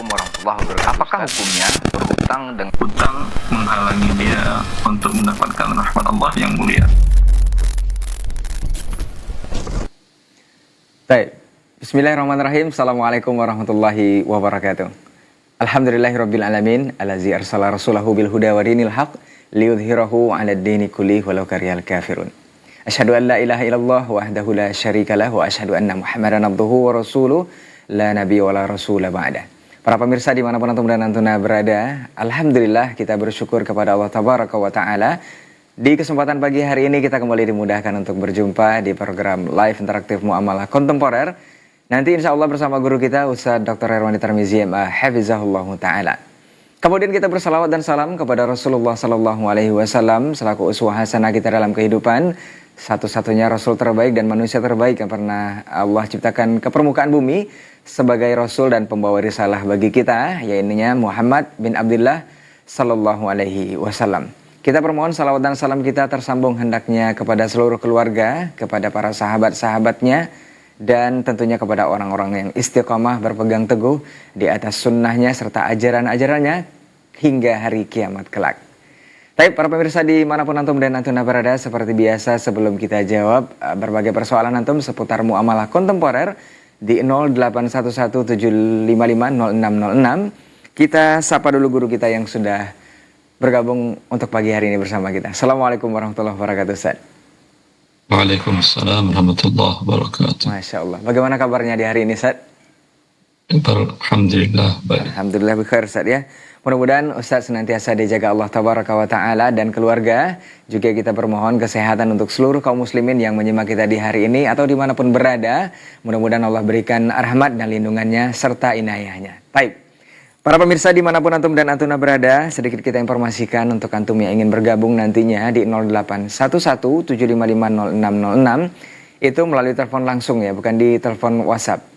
Assalamualaikum warahmatullahi wabarakatuh. Apakah hukumnya berhutang dengan hutang menghalangi dia untuk mendapatkan rahmat Allah yang mulia? Baik. Bismillahirrahmanirrahim. Assalamualaikum warahmatullahi wabarakatuh. Alhamdulillahirabbil alamin allazi arsala rasulahu bil huda wa dinil haq liyudhhirahu 'ala ad-dini kullihi walau karihal kafirun. Asyhadu an la ilaha illallah wahdahu la syarikalah wa asyhadu anna Muhammadan abduhu wa rasuluh la nabiyya wa la rasula ba'da. Para pemirsa dimanapun antum dan antuna berada, alhamdulillah kita bersyukur kepada Allah tabaraka wa ta'ala. Di kesempatan pagi hari ini kita kembali dimudahkan untuk berjumpa di program live interaktif Muamalah Kontemporer. Nanti insya Allah bersama guru kita Ustaz Dr. Herwani Tarmizi MA Hafizahullah Ta'ala. Kemudian kita bersalawat dan salam kepada Rasulullah Sallallahu Alaihi Wasallam selaku uswah hasanah kita dalam kehidupan, satu-satunya Rasul terbaik dan manusia terbaik yang pernah Allah ciptakan ke permukaan bumi sebagai Rasul dan pembawa risalah bagi kita, yaitu Muhammad bin Abdullah Sallallahu Alaihi Wasallam. Kita permohon salawat dan salam kita tersambung hendaknya kepada seluruh keluarga, kepada para sahabat-sahabatnya, dan tentunya kepada orang-orang yang istiqomah berpegang teguh di atas sunnahnya serta ajaran-ajarannya hingga hari kiamat kelak. Baik, para pemirsa dimanapun antum dan antuna berada, seperti biasa sebelum kita jawab berbagai persoalan antum seputar muamalah kontemporer di 08117550606, kita sapa dulu guru kita yang sudah bergabung untuk pagi hari ini bersama kita. Assalamualaikum warahmatullahi wabarakatuh, Ustaz. Waalaikumsalam warahmatullahi wabarakatuh. Masya Allah. Bagaimana kabarnya di hari ini, Ustaz? Alhamdulillah baik. Alhamdulillah bikhair, Ustaz ya. Mudah-mudahan Ustaz senantiasa dijaga Allah tabaraka wa ta'ala dan keluarga. Juga kita bermohon kesehatan untuk seluruh kaum muslimin yang menyimak kita di hari ini atau dimanapun berada. Mudah-mudahan Allah berikan rahmat dan lindungannya serta inayahnya. Baik. Para pemirsa dimanapun antum dan antuna berada, sedikit kita informasikan untuk antum yang ingin bergabung nantinya di 081175500606 itu melalui telepon langsung ya, bukan di telepon WhatsApp.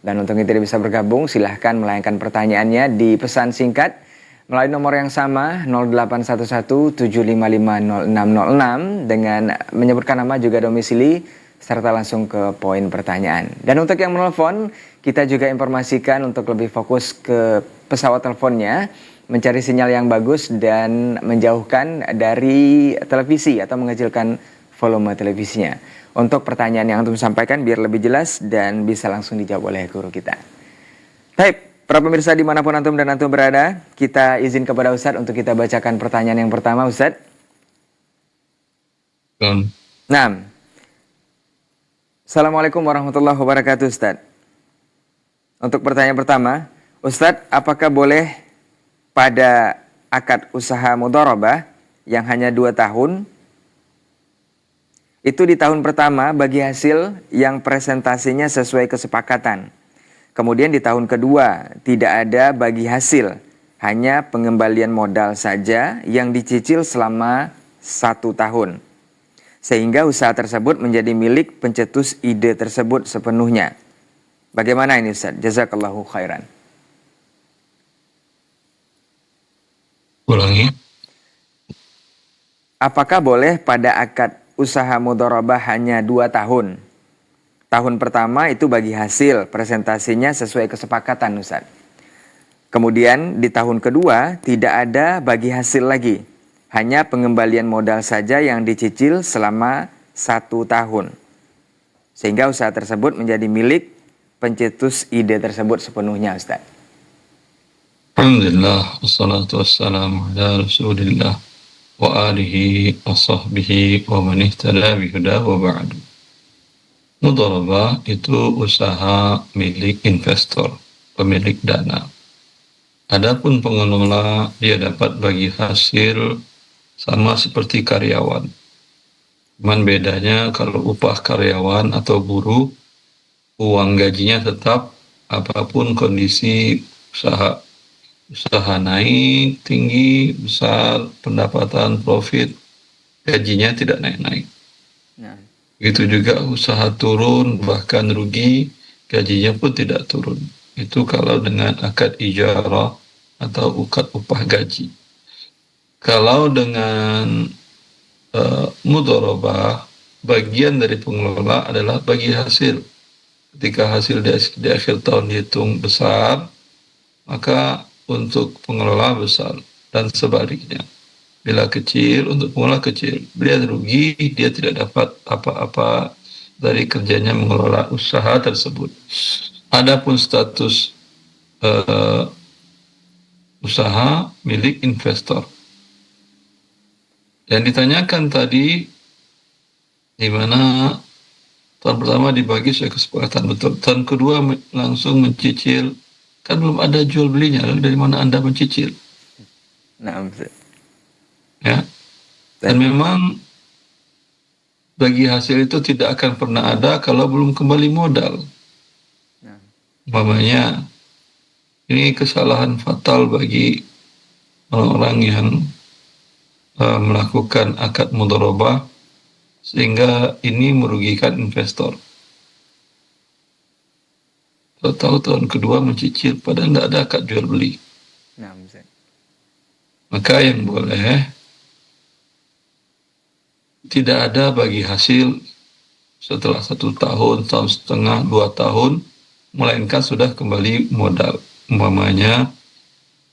Dan untuk yang tidak bisa bergabung, silahkan melayangkan pertanyaannya di pesan singkat melalui nomor yang sama 081175500606 dengan menyebutkan nama juga domisili serta langsung ke poin pertanyaan. Dan untuk yang menelpon, kita juga informasikan untuk lebih fokus ke pesawat teleponnya, mencari sinyal yang bagus dan menjauhkan dari televisi atau mengecilkan volume televisinya. Untuk pertanyaan yang antum sampaikan biar lebih jelas dan bisa langsung dijawab oleh guru kita. Baik, para pemirsa dimanapun antum dan antum berada, kita izin kepada Ustadz untuk kita bacakan pertanyaan yang pertama, Ustadz. Nah, Assalamualaikum warahmatullahi wabarakatuh, Ustadz. Untuk pertanyaan pertama, Ustadz, apakah boleh pada akad usaha mudharabah yang hanya 2 tahun, itu di tahun pertama bagi hasil yang presentasinya sesuai kesepakatan. Kemudian di tahun kedua tidak ada bagi hasil, hanya pengembalian modal saja yang dicicil selama 1 tahun. Sehingga usaha tersebut menjadi milik pencetus ide tersebut sepenuhnya. Bagaimana ini, Ustaz? Jazakallahu khairan. Ulangi. Apakah boleh pada akad usaha mudharabah hanya 2 tahun? Tahun pertama itu bagi hasil, presentasinya sesuai kesepakatan, Ustaz. Kemudian di tahun kedua tidak ada bagi hasil lagi. Hanya pengembalian modal saja yang dicicil selama 1 tahun. Sehingga usaha tersebut menjadi milik pencetus ide tersebut sepenuhnya, Ustaz. Alhamdulillah, wassalatu wassalamu ala rasulillah wa alihi wa sahbihi wa man ihtada bihuda wa ba'du. Mudharabah itu usaha milik investor, pemilik dana. Adapun pengelola, dia dapat bagi hasil sama seperti karyawan. Cuman bedanya kalau upah karyawan atau buruh, uang gajinya tetap apapun kondisi usaha. Usaha naik, tinggi, besar, pendapatan, profit, gajinya tidak naik-naik. Nah. Begitu juga usaha turun, bahkan rugi, gajinya pun tidak turun. Itu kalau dengan akad ijarah atau akad upah gaji. Kalau dengan mudharabah, bagian dari pengelola adalah bagi hasil. Ketika hasil di akhir tahun dihitung besar, maka untuk pengelola besar, dan sebaliknya. Bila kecil, untuk pengelola kecil, dia rugi, dia tidak dapat apa-apa dari kerjanya mengelola usaha tersebut. Adapun status usaha milik investor. Yang ditanyakan tadi, di mana tahun pertama dibagi sesuai kesepakatan betul, tahun kedua langsung mencicil, kan belum ada jual belinya, lalu dari mana Anda mencicil? Nah, Ustaz. Ya, dan memang bagi hasil itu tidak akan pernah ada kalau belum kembali modal. Nah, Umpamanya, ini kesalahan fatal bagi orang-orang yang melakukan akad mudharabah, sehingga ini merugikan investor. Tahu tahun kedua mencicil, padahal tidak ada akad jual beli. nah, Ustaz. Maka yang boleh, tidak ada bagi hasil setelah 1 tahun, tahun setengah, 2 tahun, melainkan sudah kembali modal. Umpamanya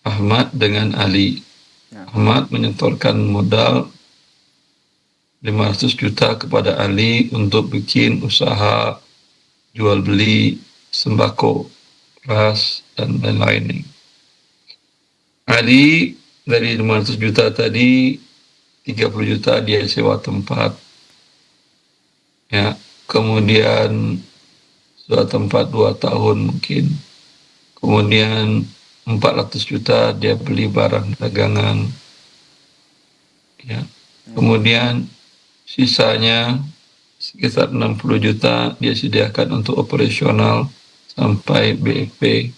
Ahmad dengan Ali. Nah, Ahmad menyetorkan modal 500 juta kepada Ali untuk bikin usaha jual beli sembako, beras, dan lain-lain. Ali dari 500 juta tadi, 30 juta dia sewa tempat. Ya, kemudian sewa tempat 2 tahun mungkin. Kemudian 400 juta dia beli barang dagangan. Ya. Kemudian sisanya sekitar 60 juta dia sediakan untuk operasional sampai BEP,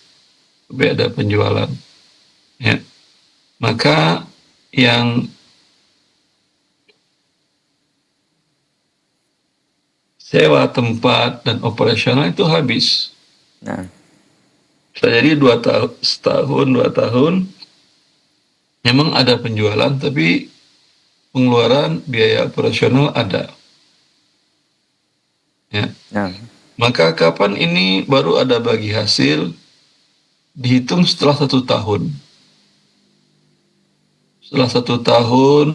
sampai ada penjualan. Ya. Maka yang sewa tempat dan operasional itu habis. nah, Bisa jadi 2 tahun, setahun, 2 tahun, memang ada penjualan, tapi pengeluaran biaya operasional ada. Ya. nah, Maka kapan ini baru ada bagi hasil? Dihitung setelah 1 tahun. Setelah 1 tahun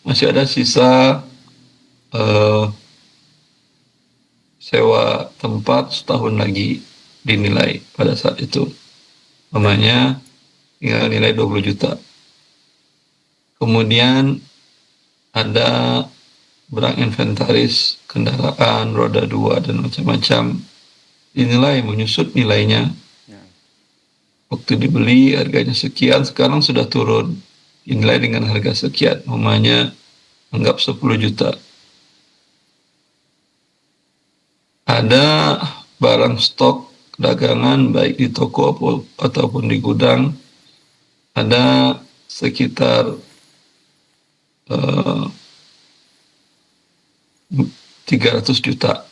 masih ada sisa sewa tempat setahun lagi dinilai pada saat itu. Namanya tinggal nilai 20 juta. Kemudian ada barang inventaris, kendaraan, roda 2, dan macam-macam. Dinilai, menyusut nilainya. nah, Waktu dibeli harganya sekian, sekarang sudah turun. Dinilai dengan harga sekian. Namanya anggap 10 juta. Ada barang stok dagangan baik di toko ataupun di gudang, ada sekitar 300 juta.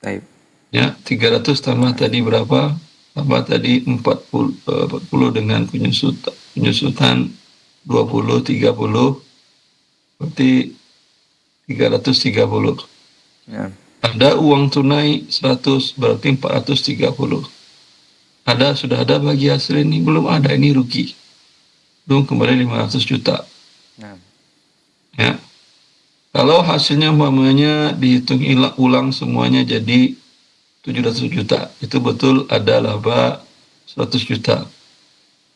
baik. Ya, 300 tambah tadi berapa? Tambah tadi 40 dengan penyusutan 20, 30, berarti 330. Nah, Ada uang tunai 100, berarti 430. Sudah ada bagi hasil ini? Belum ada, ini rugi. Belum kembali 500 juta. nah, Ya. Kalau hasilnya umpamanya dihitung ulang semuanya jadi 700 juta, itu betul ada laba 100 juta.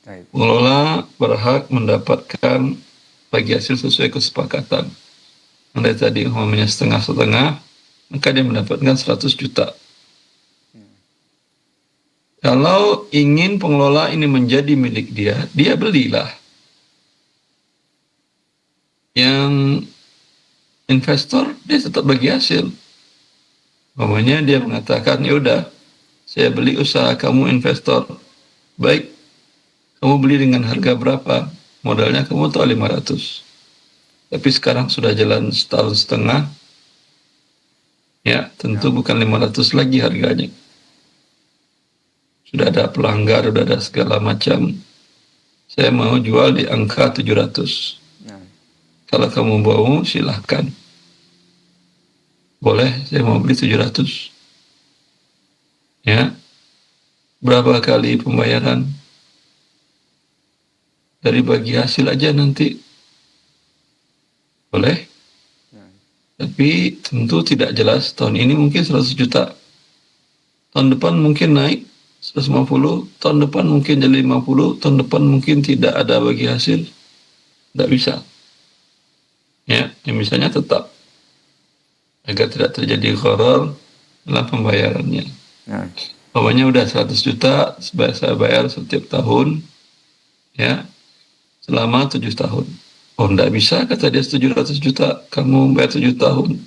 baik. Pengelola berhak mendapatkan bagi hasil sesuai kesepakatan. Andai tadi umpamanya setengah-setengah, maka dia mendapatkan 100 juta. Kalau ingin pengelola ini menjadi milik dia, dia belilah. Yang investor, dia tetap bagi hasil. Umpamanya dia mengatakan, ya udah, saya beli usaha kamu investor. Baik, kamu beli dengan harga berapa? Modalnya kamu tahu 500. Tapi sekarang sudah jalan setahun setengah, ya tentu bukan 500 lagi harganya. Sudah ada pelanggar, sudah ada segala macam. Saya mau jual di angka 700. Nah, Kalau kamu mau, silahkan. Boleh, saya mau beli 700. Ya. berapa kali pembayaran? Dari bagi hasil aja nanti boleh, tapi tentu tidak jelas. Tahun ini mungkin 100 juta, tahun depan mungkin naik 150, tahun depan mungkin jadi 50, tahun depan mungkin tidak ada bagi hasil. Tidak bisa. Ya, yang misalnya tetap agar tidak terjadi gharar dalam pembayarannya. Nah, Pokoknya udah 100 juta saya bayar setiap tahun, ya, selama 7 tahun. Oh, enggak bisa, kata dia 700 juta, kamu bayar 7 tahun.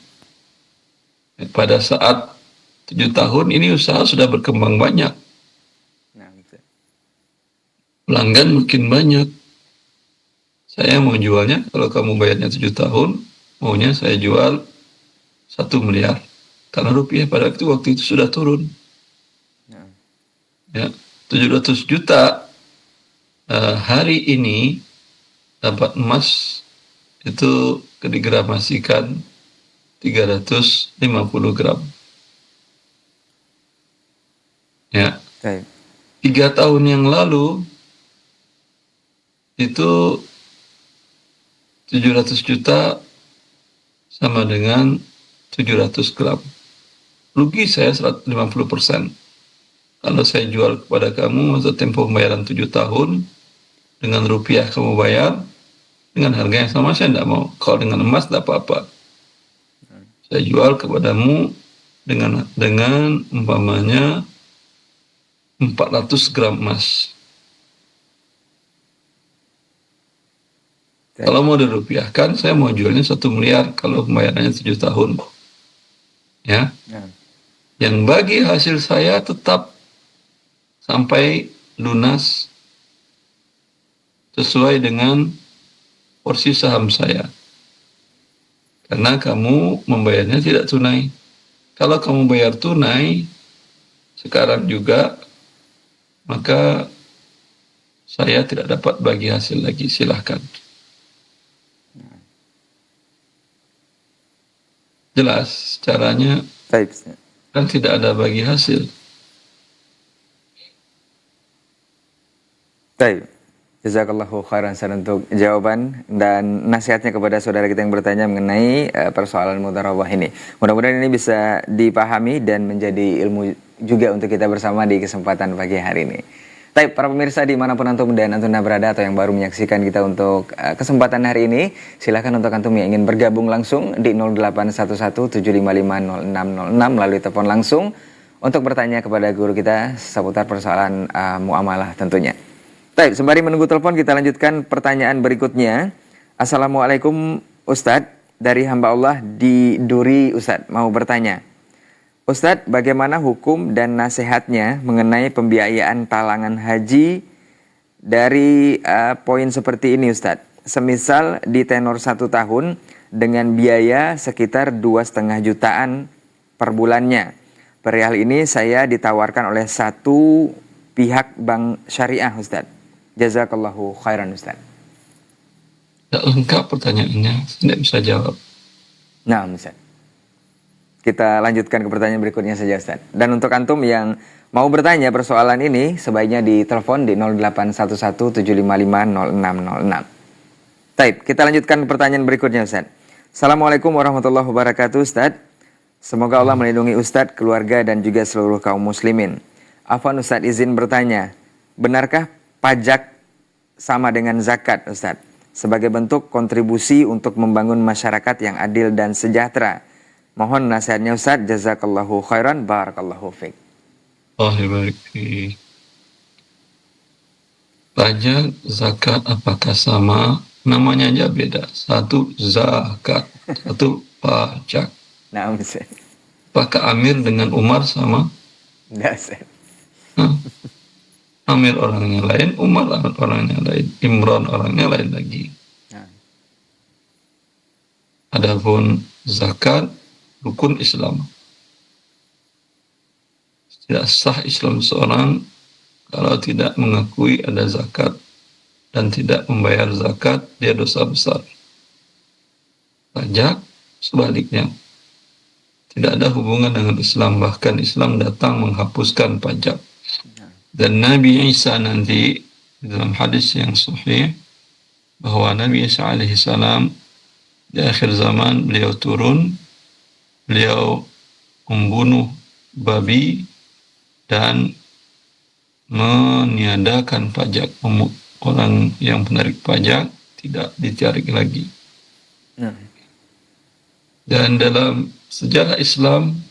Pada saat 7 tahun ini usaha sudah berkembang banyak. nah, Ustaz. Pelanggan makin banyak. Saya mau jualnya, kalau kamu bayarnya 7 tahun, maunya saya jual 1 miliar. Karena rupiah pada waktu itu sudah turun. Nah, Ya, 700 juta hari ini dapat emas itu digramasikan 350 gram. Ya, baik. 3 tahun yang lalu itu 700 juta sama dengan 700 gram. Rugi saya 150%. Kalau saya jual kepada kamu masa tempoh pembayaran 7 tahun, dengan rupiah kamu bayar, dengan harga yang sama saya tidak mau. Kalau dengan emas tidak apa-apa. Saya jual kepadamu dengan umpamanya 400 gram emas. Baik. Kalau mau dirupiahkan, saya mau jualnya 1 miliar kalau pembayarannya 7 tahun. Ya. Nah, Yang bagi hasil saya tetap sampai lunas sesuai dengan porsi saham saya. Karena kamu membayarnya tidak tunai. Kalau kamu bayar tunai sekarang juga, maka saya tidak dapat bagi hasil lagi. Silahkan. Jelas caranya, baik, Ustaz. kan tidak ada bagi hasil. Baik. Jazakallahu khairan Ustaz untuk jawaban dan nasihatnya kepada saudara kita yang bertanya mengenai persoalan mudharabah ini. Mudah-mudahan ini bisa dipahami dan menjadi ilmu juga untuk kita bersama di kesempatan pagi hari ini. Baik, para pemirsa dimanapun antum dan antuna berada atau yang baru menyaksikan kita untuk kesempatan hari ini, silakan untuk antum yang ingin bergabung langsung di 081175500606 melalui telepon langsung untuk bertanya kepada guru kita seputar persoalan muamalah tentunya. Baik, sembari menunggu telepon kita lanjutkan pertanyaan berikutnya. Assalamualaikum Ustadz, dari hamba Allah di Duri Ustadz mau bertanya. Ustadz, bagaimana hukum dan nasihatnya mengenai pembiayaan talangan haji dari poin seperti ini Ustadz? Semisal di tenor 1 tahun dengan biaya sekitar 2,5 jutaan per bulannya. Perihal ini saya ditawarkan oleh satu pihak bank syariah Ustadz. Jazakallahu khairan Ustaz. Tidak lengkap pertanyaannya, saya tidak bisa jawab. Nah Ustaz, kita lanjutkan ke pertanyaan berikutnya saja Ustaz. Dan untuk antum yang mau bertanya persoalan ini, sebaiknya ditelepon di 081175500606. Baik, kita lanjutkan pertanyaan berikutnya Ustaz. Assalamualaikum warahmatullahi wabarakatuh Ustaz. Semoga Allah melindungi Ustaz, keluarga dan juga seluruh kaum muslimin. Afwan Ustaz, izin bertanya, benarkah pajak sama dengan zakat Ustaz, sebagai bentuk kontribusi untuk membangun masyarakat yang adil dan sejahtera? Mohon nasihatnya Ustaz, jazakallahu khairan, barakallahu fiik. Pajak, zakat apakah sama? Namanya aja beda. Satu zakat, satu pajak. Nah Ustaz. Apakah Amir dengan Umar sama? Tidak Ustaz. Amir orangnya lain, Umar orangnya lain, Imran orangnya lain lagi. Adapun zakat, rukun Islam. Tidak sah Islam seorang kalau tidak mengakui ada zakat dan tidak membayar zakat, dia dosa besar. Pajak, sebaliknya. Tidak ada hubungan dengan Islam, bahkan Islam datang menghapuskan pajak. Dan Nabi Isa nanti dalam hadis yang sahih bahwa Nabi Isa alaihissalam di akhir zaman beliau turun, beliau membunuh babi dan meniadakan pajak. Orang yang menarik pajak tidak ditarik lagi. Dan dalam sejarah Islam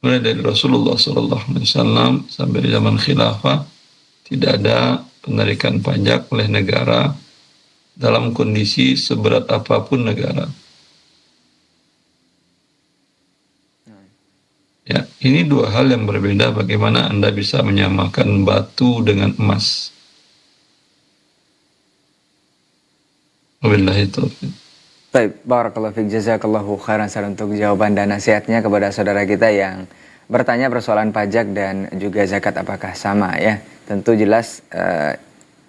mulai dari Rasulullah SAW sampai di zaman khilafah tidak ada penarikan pajak oleh negara dalam kondisi seberat apapun negara. Ya, ini dua hal yang berbeda. Bagaimana Anda bisa menyamakan batu dengan emas? Wabillahi taufiq. Baik, barakallahu fiik, jazakallahu khairan untuk jawaban dan nasihatnya kepada saudara kita yang bertanya persoalan pajak dan juga zakat apakah sama ya. Tentu jelas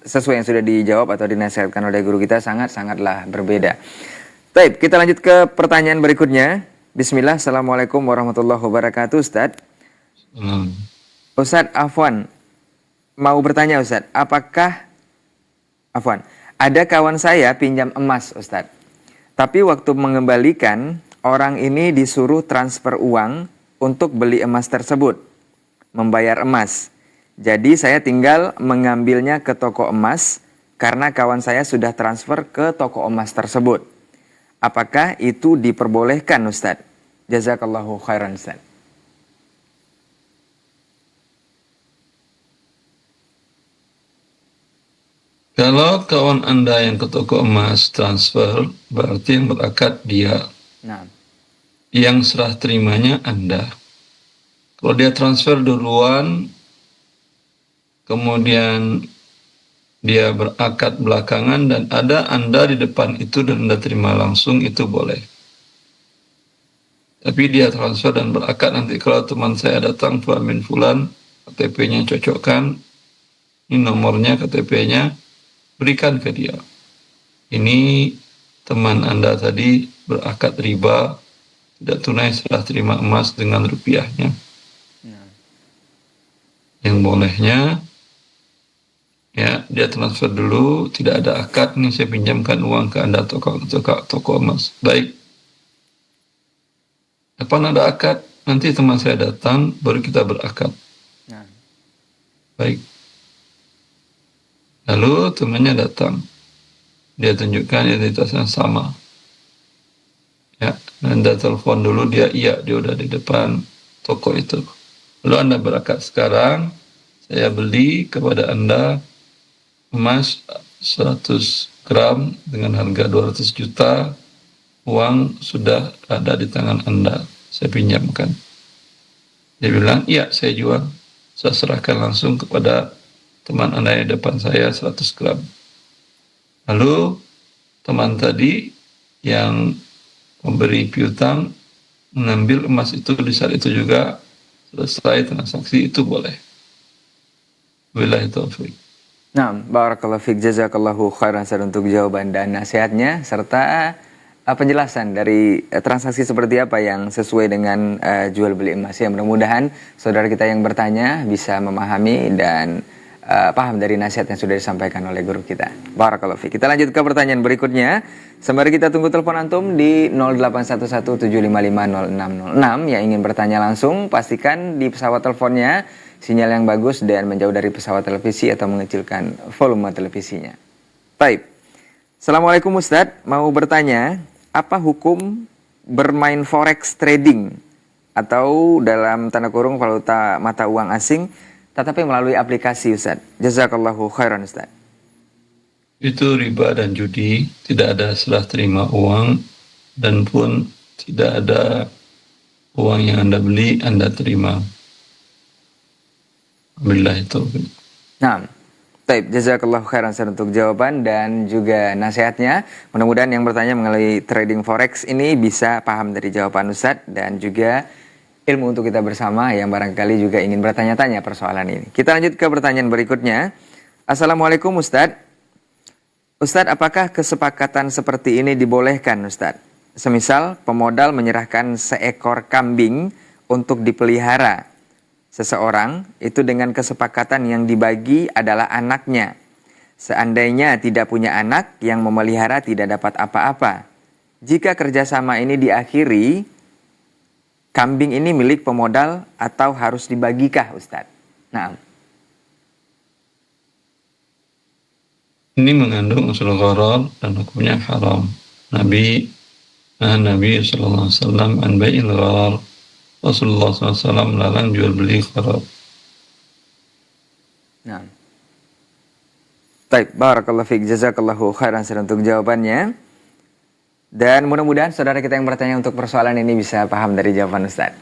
sesuai yang sudah dijawab atau dinasihatkan oleh guru kita sangatlah berbeda. Baik, kita lanjut ke pertanyaan berikutnya. Bismillah, Assalamualaikum warahmatullahi wabarakatuh, Ustadz. Ustadz Afwan, mau bertanya Ustadz, ada kawan saya pinjam emas Ustadz, tapi waktu mengembalikan, orang ini disuruh transfer uang untuk beli emas tersebut, membayar emas. Jadi saya tinggal mengambilnya ke toko emas, karena kawan saya sudah transfer ke toko emas tersebut. Apakah itu diperbolehkan Ustadz? Jazakallahu khairan Ustadz. Kalau kawan Anda yang ke toko emas transfer, berarti yang berakad dia. Nah. Yang serah terimanya Anda. Kalau dia transfer duluan, kemudian dia berakad belakangan dan ada Anda di depan itu dan Anda terima langsung, itu boleh. Tapi dia transfer dan berakad, nanti kalau teman saya datang, Fulan bin Fulan, KTP-nya cocokkan, ini nomornya, KTP-nya, berikan ke dia. Ini teman Anda tadi berakad riba, tidak tunai serah terima emas dengan rupiahnya. Yang bolehnya, ya dia transfer dulu, tidak ada akad, nih saya pinjamkan uang ke Anda toko emas. Baik. Kapan ada akad? Nanti teman saya datang, baru kita berakad. Baik. Lalu temannya datang. Dia tunjukkan identitasnya sama. Ya, Anda telepon dulu, dia udah di depan toko itu. Lalu Anda berakad sekarang, saya beli kepada Anda emas 100 gram dengan harga 200 juta, uang sudah ada di tangan Anda, saya pinjamkan. Dia bilang, iya saya jual, saya serahkan langsung kepada teman Anda yang depan saya 100 gram. Lalu teman tadi yang memberi piutang mengambil emas itu di saat itu juga, selesai transaksi, itu boleh. Wabillahi taufiq. Nah, barakallahu fiik, jazakallahu khairan untuk jawaban dan nasihatnya serta penjelasan dari transaksi seperti apa yang sesuai dengan jual beli emas. Ya, mudah-mudahan saudara kita yang bertanya bisa memahami dan paham dari nasihat yang sudah disampaikan oleh guru kita. Barakallahu fiik. Kita lanjut ke pertanyaan berikutnya. Sembari kita tunggu telepon antum di 081175500606 yang ingin bertanya langsung, pastikan di pesawat teleponnya sinyal yang bagus dan menjauh dari pesawat televisi atau mengecilkan volume televisinya. Baik. Assalamualaikum Ustadz, mau bertanya, apa hukum bermain forex trading atau dalam tanda kurung valuta mata uang asing tetapi melalui aplikasi Ustadz? Jazakallahu khairan Ustadz. Itu riba dan judi, tidak ada serah terima uang dan pun tidak ada uang yang Anda beli Anda terima. Billahi taufiq. Nah, baik, jazakallahu khairan untuk jawaban dan juga nasihatnya. Mudah-mudahan yang bertanya mengenai trading forex ini bisa paham dari jawaban Ustadz dan juga ilmu untuk kita bersama yang barangkali juga ingin bertanya-tanya persoalan ini. Kita lanjut ke pertanyaan berikutnya. Assalamualaikum Ustadz. Ustadz, apakah kesepakatan seperti ini dibolehkan Ustadz? Semisal pemodal menyerahkan seekor kambing untuk dipelihara. seseorang itu dengan kesepakatan yang dibagi adalah anaknya. Seandainya tidak punya anak, yang memelihara tidak dapat apa-apa. Jika kerjasama ini diakhiri, kambing ini milik pemodal atau harus dibagikah, Ustadz? Nah, Ini mengandung unsur gharar dan hukumnya haram. Nabi sallallahu alaihi wasallam an bai'il gharar. Rasulullah SAW melarang jual beli gharar. nah. Baik, barakallahu fiik, jazakallahu khairan untuk jawabannya. Dan mudah-mudahan saudara kita yang bertanya untuk persoalan ini bisa paham dari jawaban Ustadz.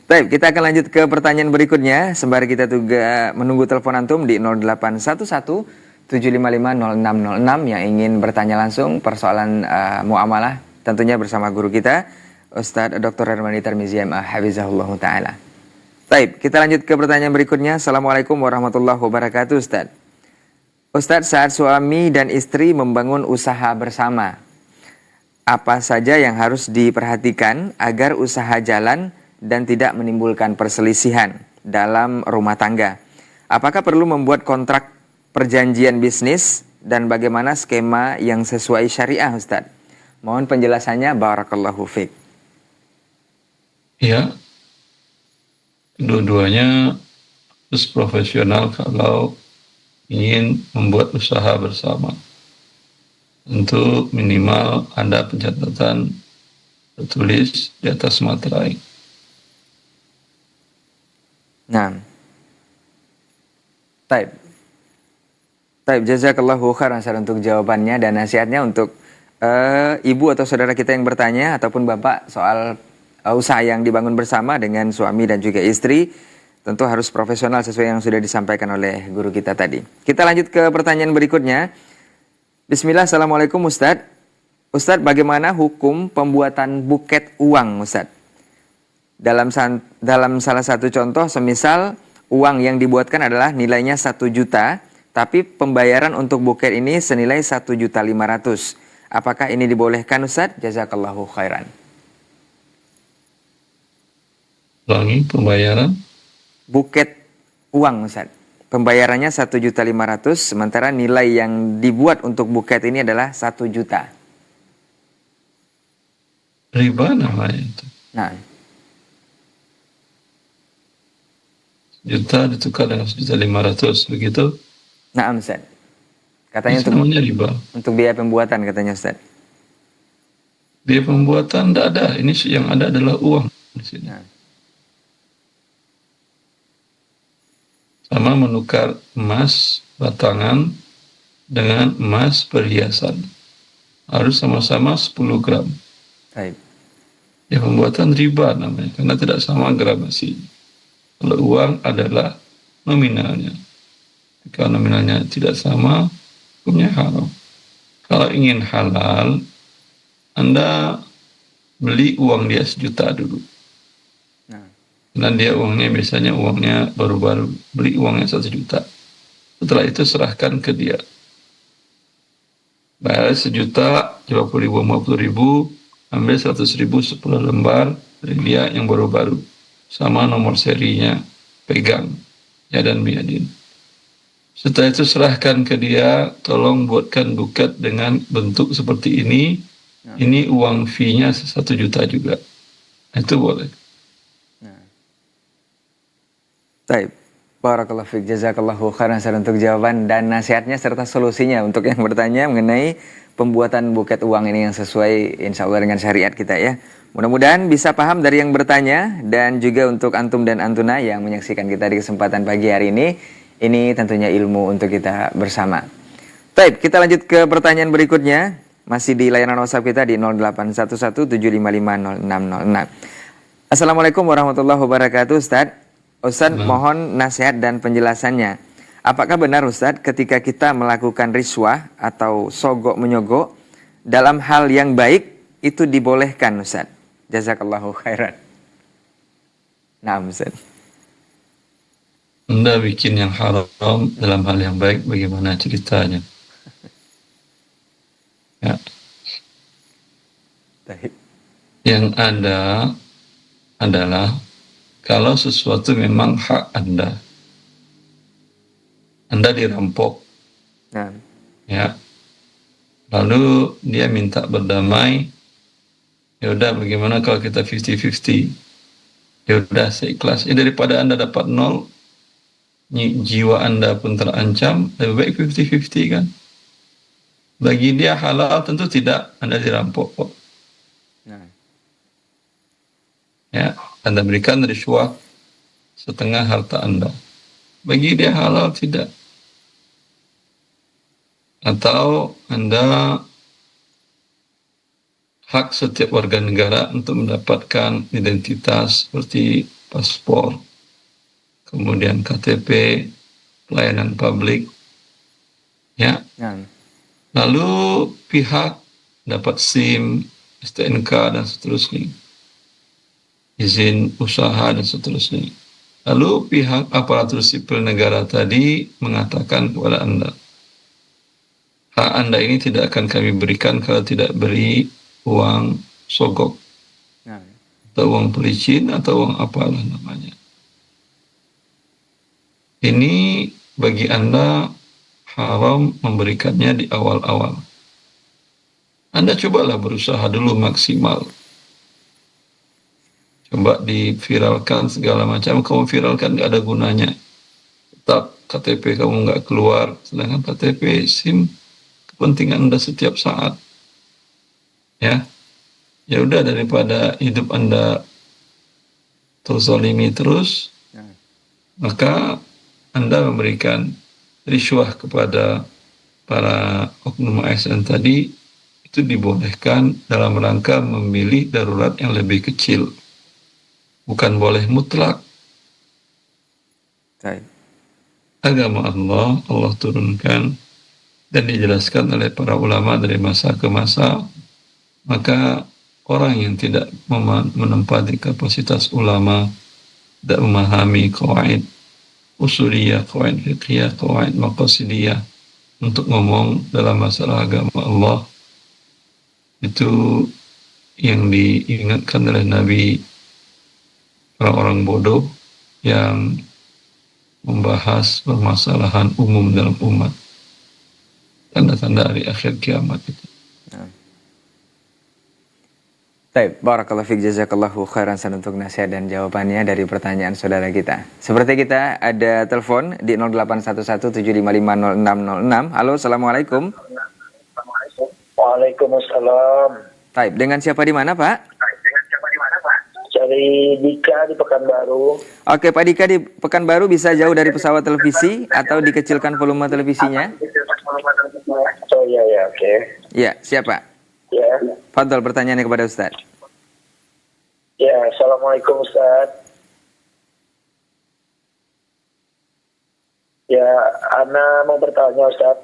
Baik, kita akan lanjut ke pertanyaan berikutnya. Sembari kita juga menunggu telepon antum di 0811 7550606 yang ingin bertanya langsung persoalan muamalah tentunya bersama guru kita Ustadz Dr. Hermani Tarmizi Hafizahullah Ta'ala. Baik, kita lanjut ke pertanyaan berikutnya. Assalamualaikum warahmatullahi wabarakatuh, Ustadz. Ustadz, saat suami dan istri membangun usaha bersama, apa saja yang harus diperhatikan agar usaha jalan dan tidak menimbulkan perselisihan dalam rumah tangga? Apakah perlu membuat kontrak perjanjian bisnis dan bagaimana skema yang sesuai syariah, Ustadz? Mohon penjelasannya, barakallahu fiik. Ya, dua-duanya harus profesional kalau ingin membuat usaha bersama. Untuk minimal ada pencatatan tertulis di atas materai. Nah, Taib, jazakallahu khairan untuk jawabannya dan nasihatnya untuk ibu atau saudara kita yang bertanya ataupun bapak soal usaha yang dibangun bersama dengan suami dan juga istri. Tentu harus profesional sesuai yang sudah disampaikan oleh guru kita tadi. Kita lanjut ke pertanyaan berikutnya. Bismillah, assalamualaikum Ustadz. Ustadz, bagaimana hukum pembuatan buket uang, Ustadz? Dalam salah satu contoh, semisal uang yang dibuatkan adalah nilainya 1 juta, tapi pembayaran untuk buket ini senilai 1.500.000. Apakah ini dibolehkan, Ustadz? Jazakallahu khairan. Ulangi, pembayaran buket uang, Ustaz. Pembayarannya 1.500.000, sementara nilai yang dibuat untuk buket ini adalah 1 juta. riba namanya itu. Nah, Juta ditukar dengan 1.500.000, begitu? nah, Ustaz. Katanya Itu namanya riba. untuk biaya pembuatan katanya, Ustaz. Biaya pembuatan tidak ada. Ini yang ada adalah uang di sini. Nah, Sama menukar emas batangan dengan emas perhiasan. Harus sama-sama 10 gram. baik. Ya, pembuatan riba namanya, karena tidak sama gramasinya. Kalau uang adalah nominalnya. Jika nominalnya tidak sama, hukumnya haram. Kalau ingin halal, Anda beli uang dia 1 juta dulu. Nah, Dan dia biasanya uangnya baru-baru, beli uangnya 1 juta. Setelah itu serahkan ke dia. Bayar 1 juta, 50.000, 50.000, ambil 100.000 10 lembar dari dia yang baru-baru. Sama nomor serinya, pegang. Ya dan biadin. Setelah itu serahkan ke dia, tolong buatkan buket dengan bentuk seperti ini. Ini uang fee-nya 1 juta juga. Itu boleh. baik. Barakallahu fiik, jazakallahu khairan untuk jawaban dan nasihatnya serta solusinya untuk yang bertanya mengenai pembuatan buket uang ini yang sesuai insya Allah dengan syariat kita ya. Mudah-mudahan bisa paham dari yang bertanya dan juga untuk antum dan antuna yang menyaksikan kita di kesempatan pagi hari ini. Ini tentunya ilmu untuk kita bersama. Baik, kita lanjut ke pertanyaan berikutnya. Masih di layanan WhatsApp kita di 081175500606. Assalamualaikum warahmatullahi wabarakatuh, Ustadz. Ustadz, mohon nasihat dan penjelasannya. Apakah benar, Ustadz, ketika kita melakukan riswah atau sogok menyogok dalam hal yang baik itu dibolehkan, Ustadz? Jazakallahu khairan. Nah, Ustadz. Anda bikin yang haram dalam hal yang baik, bagaimana ceritanya? Ya. Baik. Yang ada adalah kalau sesuatu memang hak Anda dirampok, Nah, ya, lalu dia minta berdamai, ya udah bagaimana kalau kita 50-50? Ya udah saya ikhlas. Daripada Anda dapat 0, jiwa Anda pun terancam, lebih baik 50-50 kan. Bagi dia halal tentu tidak, Anda dirampok kok. nah, Ya, Anda berikan riswah setengah harta Anda. Bagi dia halal tidak. Atau Anda hak setiap warga negara untuk mendapatkan identitas seperti paspor, kemudian KTP, pelayanan publik, ya. nah, Lalu pihak dapat SIM, STNK dan seterusnya, izin usaha dan seterusnya. Lalu pihak aparatur sipil negara tadi mengatakan kepada Anda, hak Anda ini tidak akan kami berikan kalau tidak beri uang sogok, nah, atau uang pelicin, atau uang apalah namanya. Ini bagi Anda haram memberikannya di awal-awal. Anda cobalah berusaha dulu maksimal. Coba diviralkan segala macam. Kamu viralkan nggak ada gunanya. Tetap KTP kamu nggak keluar. Sedangkan KTP, SIM, kepentingan Anda setiap saat. Ya, ya udah daripada hidup Anda terzalimi terus, nah, maka Anda memberikan riswah kepada para oknum ASN tadi, itu dibolehkan dalam rangka memilih darurat yang lebih kecil. Bukan boleh mutlak. baik. Agama Allah turunkan dan dijelaskan oleh para ulama dari masa ke masa. Maka orang yang tidak menempati kapasitas ulama, tidak memahami qawaid usuliyah, qawaid fiqhiyah, qawaid maqasidiyah untuk ngomong dalam masalah agama Allah, itu yang diingatkan oleh Nabi, orang-orang bodoh yang membahas permasalahan umum dalam umat, tanda-tanda hari akhir kiamat itu. Baik, barakallahu fiik, jazakallahu khairan untuk nasihat dan jawabannya dari pertanyaan saudara kita. Seperti kita ada telepon di 0811755606. Halo, assalamualaikum. Waalaikumsalam. Baik, dengan siapa di mana, Pak? Dari Dika di Pekanbaru. Oke, Pak Dika di Pekanbaru, bisa jauh dari pesawat televisi atau dikecilkan volume televisinya? Oh iya ya, oke. Ya, siapa? Ya. Fadol, pertanyaannya kepada Ustaz. Ya, assalamualaikum Ustaz. Ya, Ana mau bertanya Ustaz.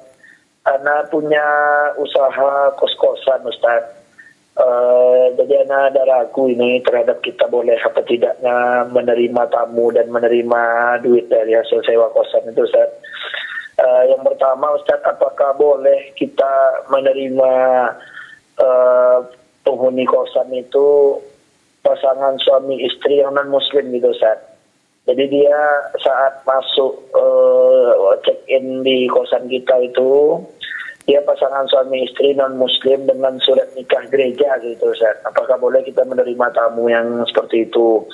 Ana punya usaha kos-kosan Ustaz. Jadi Ana ada ragu ini terhadap kita boleh apa tidaknya menerima tamu dan menerima duit dari hasil sewa kosan itu Ustaz. Yang pertama Ustaz, apakah boleh kita menerima penghuni kosan itu pasangan suami istri yang non muslim gitu Ustaz. Jadi dia saat masuk check in di kosan kita itu, dia pasangan suami istri non muslim dengan surat nikah gereja gitu Ustaz. Apakah boleh kita menerima tamu yang seperti itu?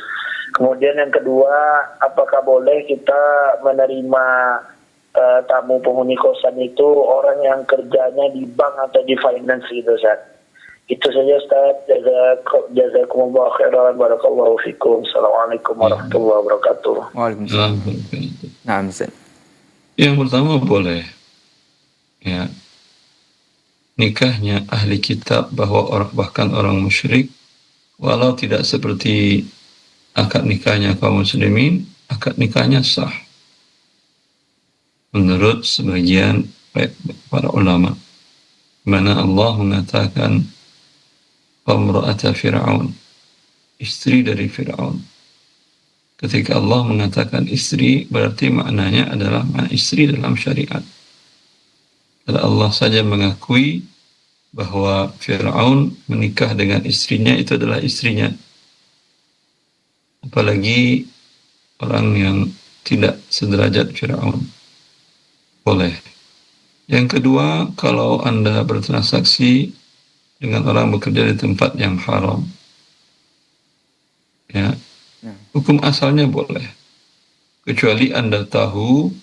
Kemudian yang kedua, apakah boleh kita menerima tamu penghuni kosan itu orang yang kerjanya di bank atau di finance gitu Ustaz? Itu saja Ustaz. Jazakumullah khairan, barakallahu fikum. Assalamualaikum warahmatullahi wabarakatuh. Waalaikumsalam. Nah, Ustaz. Yang pertama boleh, ya, nikahnya ahli kitab bahkan orang musyrik, walau tidak seperti akad nikahnya kaum muslimin, akad nikahnya sah menurut sebagian para ulama, mana Allah mengatakan Pemra'ata Fir'aun, istri dari Fir'aun. Ketika Allah mengatakan istri, berarti maknanya adalah istri dalam syariat. Kalau Allah saja mengakui bahwa Fir'aun menikah dengan istrinya, itu adalah istrinya. Apalagi orang yang tidak sederajat Fir'aun. Boleh. Yang kedua, kalau Anda bertransaksi dengan orang bekerja di tempat yang haram, ya, hukum asalnya boleh. Kecuali Anda tahu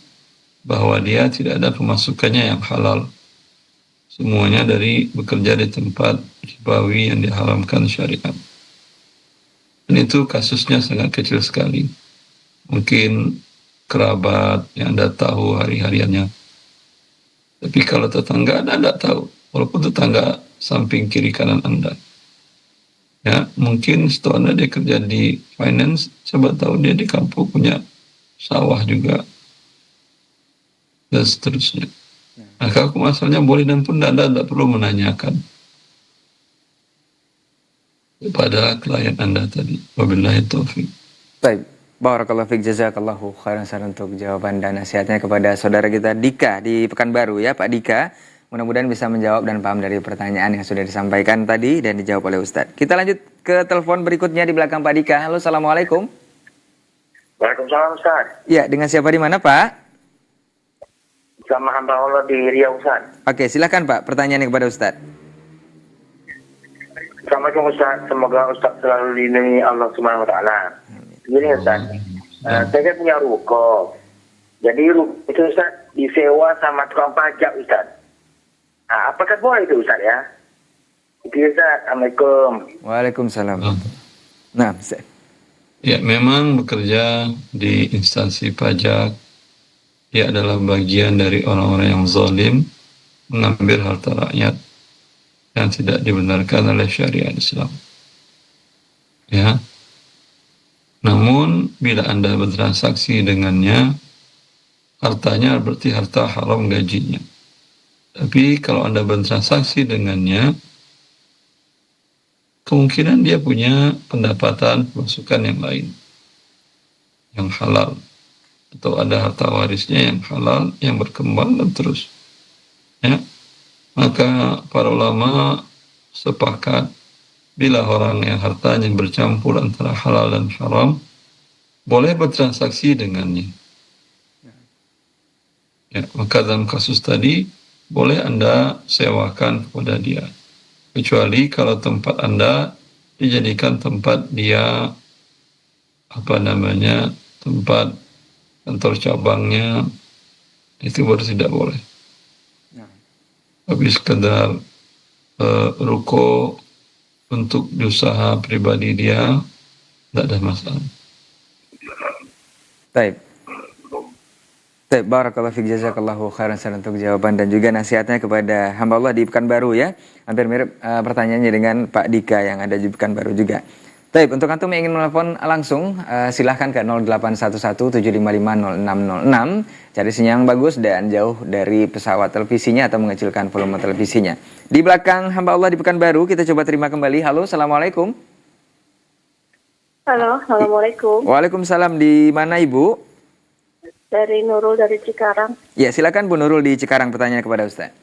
bahwa dia tidak ada pemasukannya yang halal. Semuanya dari bekerja di tempat ribawi yang diharamkan syariat. Dan itu kasusnya sangat kecil sekali. Mungkin kerabat yang Anda tahu hari-hariannya. Tapi kalau tetangga Anda tidak tahu, walaupun tetangga samping kiri kanan Anda. Ya, mungkin setelah Anda dia kerja di finance, coba tahu dia di kampung punya sawah juga, dan seterusnya. Maka hukum asalnya boleh, dan pun Anda tidak perlu menanyakan kepada klien Anda tadi. Wabillahi taufiq. Baik, barakallahu fiik, jazakallahu khairan untuk jawaban dan nasihatnya kepada saudara kita Dika di Pekanbaru ya Pak Dika. Mudah-mudahan bisa menjawab dan paham dari pertanyaan yang sudah disampaikan tadi dan dijawab oleh Ustadz. Kita lanjut ke telepon berikutnya di belakang Pak Dika. Halo, assalamualaikum. Waalaikumsalam Ustaz. Ya, dengan siapa di mana Pak? Sama hamba Allah di Riau Ustaz. Oke, silakan Pak, pertanyaannya kepada Ustadz. Assalamualaikum Ustaz. Semoga Ustaz selalu dilindungi Allah Subhanahu wa taala. Gini Ustaz. Saya punya ruko. Jadi ruko itu Ustaz disewa sama tukang pajak Ustaz. Apakah boleh itu Ustaz ya? Itu Ustaz. Assalamualaikum. Waalaikumsalam. Nah, Ustaz. Ya, memang bekerja di instansi pajak, dia adalah bagian dari orang-orang yang zalim, mengambil harta rakyat yang tidak dibenarkan oleh syariat Islam. Ya. Namun, bila Anda bertransaksi dengannya, hartanya berarti harta haram gajinya. Tapi kalau Anda bertransaksi dengannya, kemungkinan dia punya pendapatan pemasukan yang lain, yang halal. Atau ada harta warisnya yang halal, yang berkembang dan terus. Ya. Maka para ulama sepakat, bila orang yang hartanya bercampur antara halal dan haram, boleh bertransaksi dengannya. Ya, maka dalam kasus tadi, boleh Anda sewakan kepada dia. Kecuali kalau tempat Anda dijadikan tempat dia, tempat kantor cabangnya, itu baru tidak boleh. Tapi sekedar ruko untuk usaha pribadi dia, tidak ada masalah. Baik. Baik, barakallahu fiik, jazakallahu khairan untuk jawaban dan juga nasihatnya kepada hamba Allah di Pekanbaru ya. Hampir mirip pertanyaannya dengan Pak Dika yang ada di Pekanbaru juga. Baik, untuk antum yang ingin menelpon langsung, silahkan ke 0811-755-0606. Cari sinyal yang bagus dan jauh dari pesawat televisinya atau mengecilkan volume televisinya. Di belakang hamba Allah di Pekanbaru, kita coba terima kembali. Halo, assalamualaikum. Halo, assalamualaikum. Waalaikumsalam. Di mana Ibu? Dari Nurul dari Cikarang. Ya, silakan Bu Nurul di Cikarang, pertanyaan kepada Ustaz.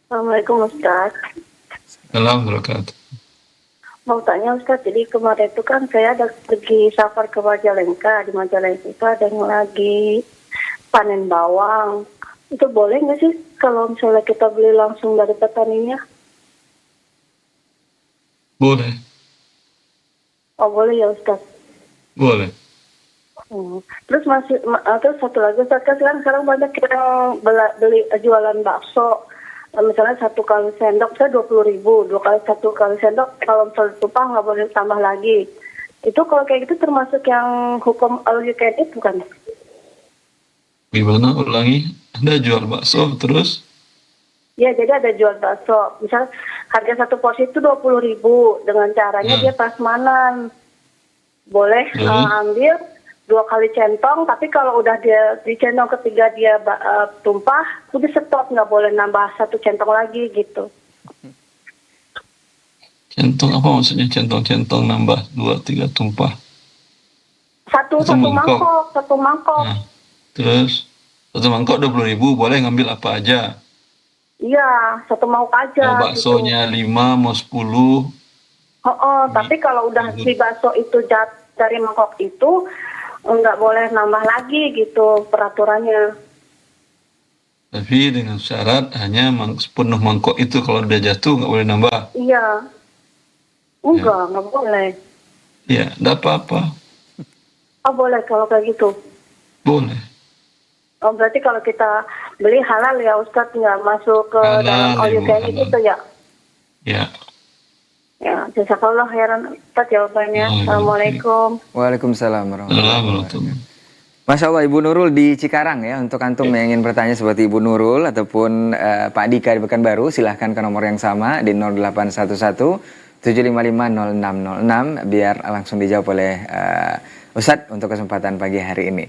Assalamualaikum Ustaz. Alhamdulillah. Mau tanya Ustaz, jadi kemarin itu kan saya ada pergi safar ke Majalengka. Di Majalengka ada yang lagi panen bawang. Itu boleh nggak sih kalau misalnya kita beli langsung dari petaninya? Boleh. Oh boleh ya Ustaz. Boleh. Terus terus satu lagi Ustaz, kan sekarang banyak yang beli jualan bakso. Misalnya 1 kali sendok saya 20.000, 1 kali sendok kalau misalnya tumpah nggak boleh tambah lagi. Itu kalau kayak gitu termasuk yang hukum all you can eat bukan? Gimana, ulangi? Anda jual bakso terus? Ya, jadi ada jual bakso. Misal harga 1 porsi itu 20.000, dengan caranya dia prasmanan. Boleh ambil 2 kali centong, tapi kalau udah dia di centong ketiga dia tumpah, udah stop, nggak boleh nambah 1 centong lagi gitu. Centong apa maksudnya? Centong nambah 2-3 tumpah? Satu mangkok. Nah, terus 1 mangkok 20.000, boleh ngambil apa aja? Iya, 1 mangkok aja. Mau baksonya gitu. 5, mau 10. Tapi kalau udah si bakso itu dari mangkok itu nggak boleh nambah lagi gitu peraturannya. Tapi dengan syarat hanya sepenuh mangkok itu, kalau udah jatuh nggak boleh nambah. Iya. Nggak boleh. Ya, enggak apa-apa. Oh boleh kalau kayak gitu. Boleh. Oh berarti kalau kita beli halal ya Ustadz, nggak masuk ke Halal, dalam all you can eat halal. itu ya? Ya. Ya, jazakallah khairan Ustadz jawabannya. Assalamualaikum. Assalamualaikum Waalaikumsalam warahmatullahi warahmatullahi wabarakatuh. Masya Allah, Ibu Nurul di Cikarang ya. Untuk antum yang ingin bertanya seperti Ibu Nurul ataupun Pak Dika di Pekanbaru, silahkan ke nomor yang sama di 0811 7550606 biar langsung dijawab oleh Ustadz untuk kesempatan pagi hari ini.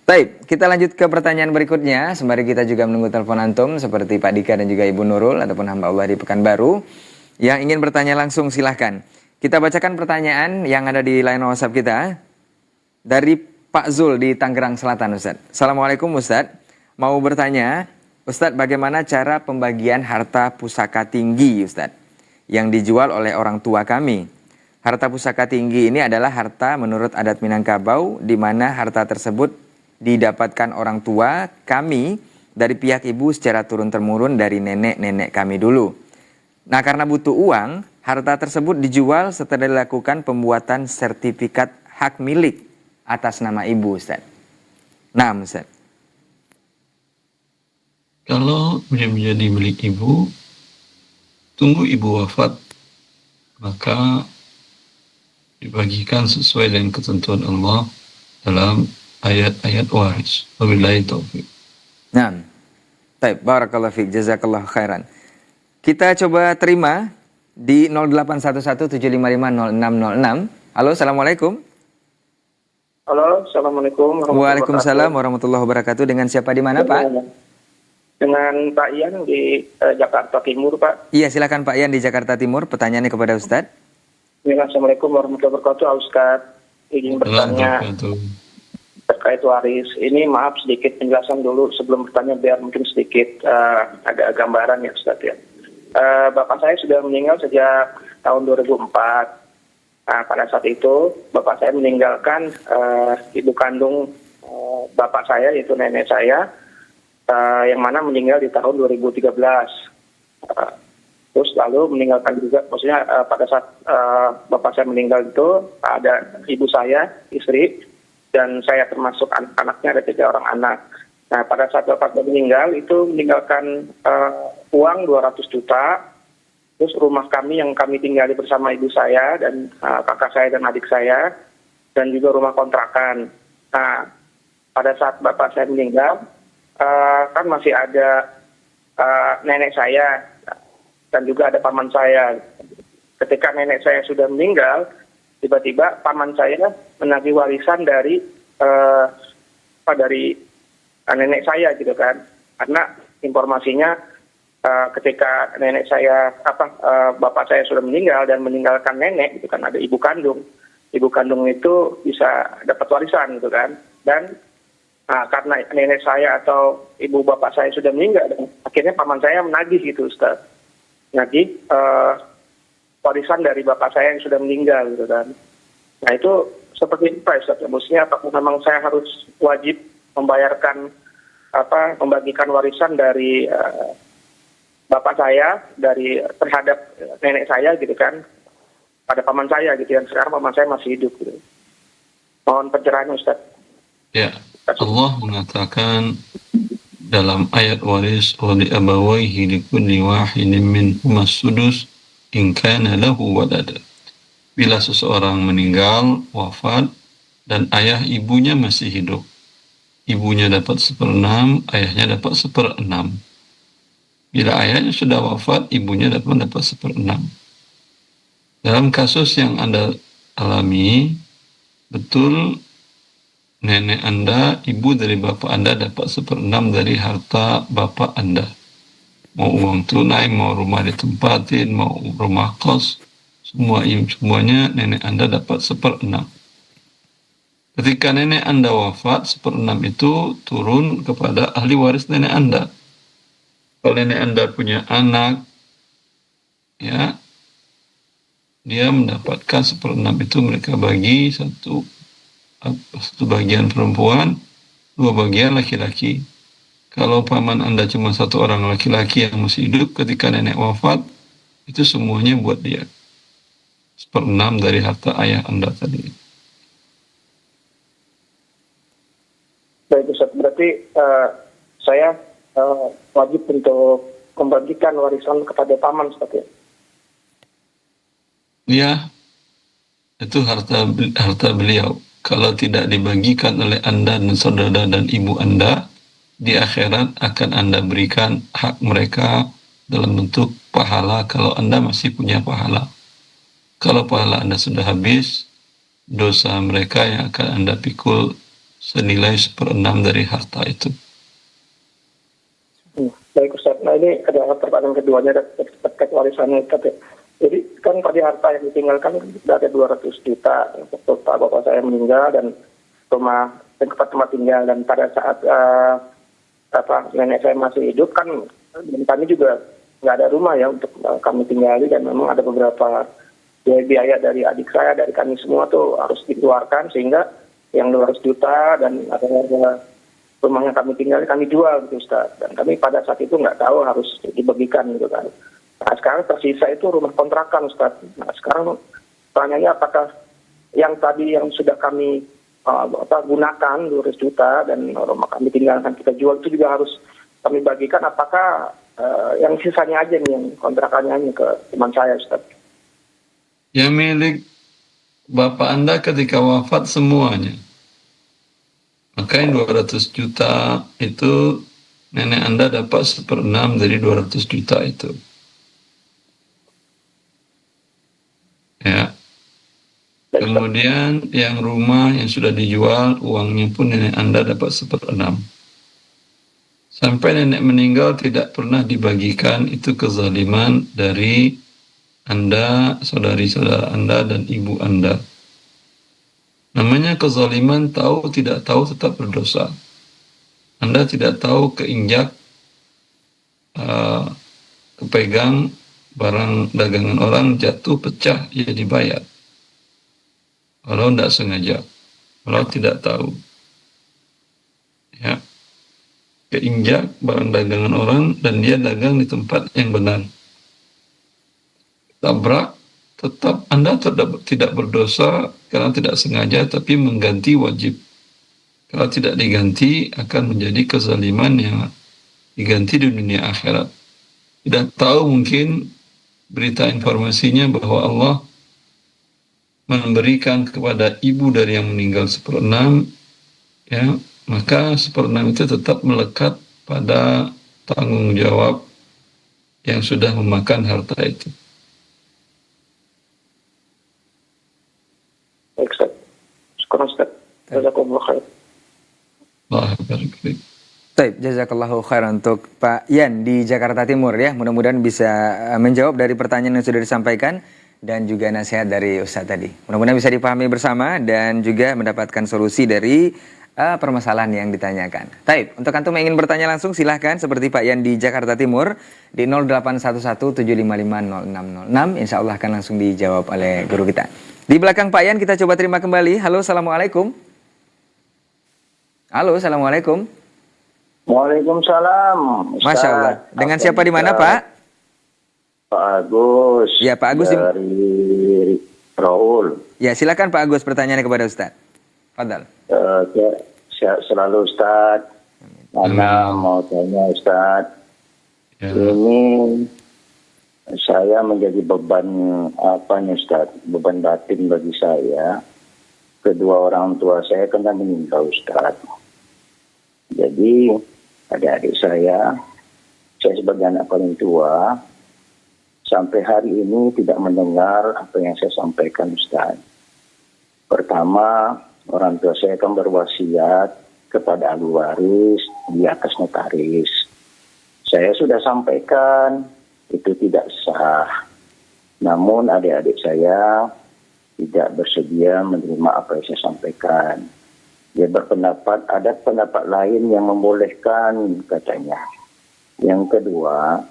Baik, kita lanjut ke pertanyaan berikutnya. Sembari kita juga menunggu telepon antum seperti Pak Dika dan juga Ibu Nurul ataupun hamba Allah di Pekanbaru. Yang ingin bertanya langsung silahkan. Kita bacakan pertanyaan yang ada di line WhatsApp kita. Dari Pak Zul di Tangerang Selatan, Ustadz. Assalamualaikum Ustadz. Mau bertanya, Ustadz bagaimana cara pembagian harta pusaka tinggi Ustadz yang dijual oleh orang tua kami? Harta pusaka tinggi ini adalah harta menurut adat Minangkabau di mana harta tersebut didapatkan orang tua kami dari pihak ibu secara turun-temurun dari nenek-nenek kami dulu. Nah, karena butuh uang, harta tersebut dijual setelah dilakukan pembuatan sertifikat hak milik atas nama ibu, Ustaz. Nah, Ustaz. Kalau menjadi milik ibu, tunggu ibu wafat, maka dibagikan sesuai dengan ketentuan Allah dalam ayat-ayat waris. Wabillahi taufiq. Nah, baik, barakallahu fiik, jazakallahu khairan. Kita coba terima di 081175500606. Halo, Assalamualaikum. Halo, Assalamualaikum Waalaikumsalam warahmatullahi wabarakatuh. Dengan siapa di mana, Pak? Dengan Pak Ian di Jakarta Timur, Pak. Iya, silakan Pak Ian di Jakarta Timur. Pertanyaannya kepada Ustadz. Assalamualaikum warahmatullahi wabarakatuh, Ustadz. Izin bertanya terkait waris. Ini maaf sedikit penjelasan dulu sebelum bertanya biar mungkin sedikit ada gambaran ya, Ustadz ya. Bapak saya sudah meninggal sejak tahun 2004. Nah, pada saat itu bapak saya meninggalkan ibu kandung bapak saya, yaitu nenek saya, yang mana meninggal di tahun 2013. Terus lalu meninggalkan juga, maksudnya pada saat bapak saya meninggal itu ada ibu saya, istri, dan saya termasuk anak-anaknya, ada 3 orang anak. Nah, pada saat bapak saya meninggal itu meninggalkan uang 200 juta, terus rumah kami yang kami tinggali bersama ibu saya dan kakak saya dan adik saya, dan juga rumah kontrakan. Nah, pada saat bapak saya meninggal, kan masih ada nenek saya dan juga ada paman saya. Ketika nenek saya sudah meninggal, tiba-tiba paman saya menagih warisan dari nenek saya gitu kan. Karena informasinya ketika nenek saya bapak saya sudah meninggal dan meninggalkan nenek gitu kan, ada ibu kandung. Ibu kandung itu bisa dapat warisan gitu kan. Dan karena nenek saya atau ibu bapak saya sudah meninggal, dan akhirnya paman saya menagih gitu, Ustaz. Nagih warisan dari bapak saya yang sudah meninggal gitu kan. Nah, itu seperti apa, Ustaz? Maksudnya apakah memang saya harus wajib membagikan warisan dari bapak saya terhadap nenek saya gitu kan, pada paman saya gitu, yang sekarang paman saya masih hidup gitu. Mohon pencerahan, Ustaz. Ya, Allah mengatakan dalam ayat waris, wa li abawayhi likulli wahidin minhuma sudus in kana lahu walad. Bila seseorang meninggal, wafat, dan ayah ibunya masih hidup, ibunya dapat 1/6, ayahnya dapat 1/6. Bila ayahnya sudah wafat, ibunya dapat 1/6. Dalam kasus yang Anda alami, betul nenek Anda, ibu dari bapak Anda dapat 1/6 dari harta bapak Anda. Mau uang tunai, mau rumah ditempatin, mau rumah kos, semuanya nenek Anda dapat 1/6. Ketika nenek Anda wafat, 1/6 itu turun kepada ahli waris nenek Anda. Kalau nenek Anda punya anak, ya, dia mendapatkan 1/6 itu mereka bagi 1 satu bagian perempuan, 2 bagian laki-laki. Kalau paman Anda cuma 1 orang laki-laki yang masih hidup ketika nenek wafat, itu semuanya buat dia. 1/6 dari harta ayah Anda tadi. Baik Ustaz, berarti saya wajib untuk membagikan warisan kepada paman Ustaz ya? Ya, itu harta beliau. Kalau tidak dibagikan oleh Anda dan saudara dan ibu Anda, di akhirat akan Anda berikan hak mereka dalam bentuk pahala kalau Anda masih punya pahala. Kalau pahala Anda sudah habis, dosa mereka yang akan Anda pikul senilai 1/6 dari harta itu. Baik Ustaz, nah ini adalah pertanyaan keduanya terkait warisannya Ustaz ya. Jadi kan tadi harta yang ditinggalkan sudah ada 200 juta untuk bapak saya meninggal dan rumah dan tempat tinggal, dan pada saat nenek saya masih hidup kan, dan kami juga nggak ada rumah ya untuk kami tinggali, dan memang ada beberapa biaya dari adik saya, dari kami semua tuh harus dikeluarkan, sehingga yang 200 juta dan ada rumah yang kami tinggali kami jual gitu Ustaz, dan kami pada saat itu nggak tahu harus dibagikan gitu kan. Nah sekarang tersisa itu rumah kontrakan Ustaz. Nah sekarang pertanyaannya, apakah yang tadi yang sudah kami gunakan 200 juta dan rumah kami tinggalkan kita jual itu juga harus kami bagikan, apakah yang sisanya aja nih yang kontrakannya hanya ke teman saya Ustaz? Yang milik bapak Anda ketika wafat semuanya. Maka yang 200 juta itu nenek Anda dapat 1/6 dari 200 juta itu. Ya. Kemudian yang rumah yang sudah dijual, uangnya pun nenek Anda dapat 1/6. Sampai nenek meninggal tidak pernah dibagikan, itu kezaliman dari Anda, saudari-saudara Anda, dan ibu Anda. Namanya kezaliman, tahu tidak tahu tetap berdosa. Anda tidak tahu keinjak, kepegang barang dagangan orang, jatuh, pecah, ya dibayar. Kalau tidak sengaja, kalau tidak tahu. Ya. Keinjak barang dagangan orang dan dia dagang di tempat yang benar. Tabrak, tetap Anda tidak berdosa karena tidak sengaja, tapi mengganti wajib. Kalau tidak diganti, akan menjadi kezaliman yang diganti di dunia akhirat. Tidak tahu mungkin berita informasinya bahwa Allah memberikan kepada ibu dari yang meninggal 1/6, ya, maka 1/6 itu tetap melekat pada tanggung jawab yang sudah memakan harta itu. Baik Ustaz. Syukur Ustaz. Jazakumullah khair. Allah barik fiik. Baik, jazakallahu khairan untuk Pak Yan di Jakarta Timur ya. Mudah-mudahan bisa menjawab dari pertanyaan yang sudah disampaikan dan juga nasihat dari Ustaz tadi. Mudah-mudahan bisa dipahami bersama dan juga mendapatkan solusi dari permasalahan yang ditanyakan. Baik, untuk antum yang ingin bertanya langsung silahkan seperti Pak Yan di Jakarta Timur di 081175500606. Insya Allah akan langsung dijawab oleh guru kita. Di belakang Pak Yan kita coba terima kembali. Halo, assalamualaikum. Halo, assalamualaikum. Waalaikumsalam. Masya Allah. Dengan siapa di mana Pak? Pak Agus. Ya Pak Agus. Dari Raul. Ya silakan Pak Agus pertanyaannya kepada Ustaz. Fadal. Sehat selalu Ustaz. Mana mau tanya Ustaz. Ya. Ini saya menjadi beban Ustaz? Beban batin bagi saya. Kedua orang tua saya kena meninggal Ustaz. Jadi adik-adik saya sebagai anak paling tua, sampai hari ini tidak mendengar apa yang saya sampaikan Ustaz. Pertama, orang tua saya akan berwasiat kepada ahli waris di atas notaris. Saya sudah sampaikan, itu tidak sah. Namun adik-adik saya tidak bersedia menerima apa yang saya sampaikan. Dia berpendapat, ada pendapat lain yang membolehkan katanya. Yang kedua,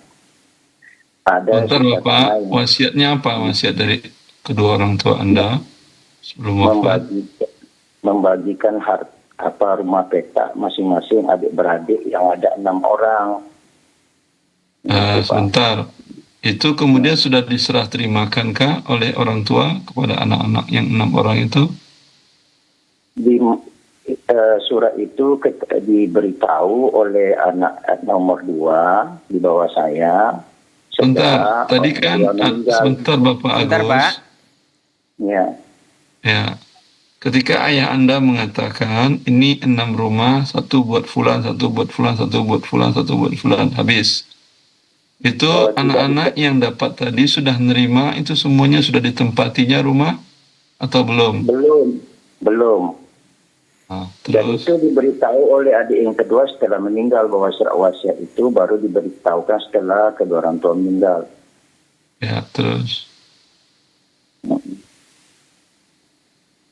ada... Bentar Bapak, wasiatnya apa? Wasiat dari kedua orang tua Anda sebelum wafat? membagikan rumah petak masing-masing adik-beradik yang ada 6 orang. Gitu, Pak. Sebentar. Itu kemudian sudah diserah terimakan oleh orang tua kepada anak-anak yang 6 orang itu? Di surat itu diberitahu oleh anak nomor 2 di bawah saya. Sebentar, tadi kan sebentar Bapak Agus. Sebentar, Pak. Ya. Ya. Ketika ayah Anda mengatakan ini 6 rumah, 1 buat fulan, 1 buat fulan, 1 buat fulan, 1 buat fulan, habis. Itu anak-anak yang dapat tadi sudah nerima, itu semuanya sudah ditempatinya rumah atau belum? Belum. Nah, Dan terus itu diberitahu oleh adik yang kedua setelah meninggal, bahwa surat wasiat itu baru diberitahukan setelah kedua orang tua meninggal. ya, terus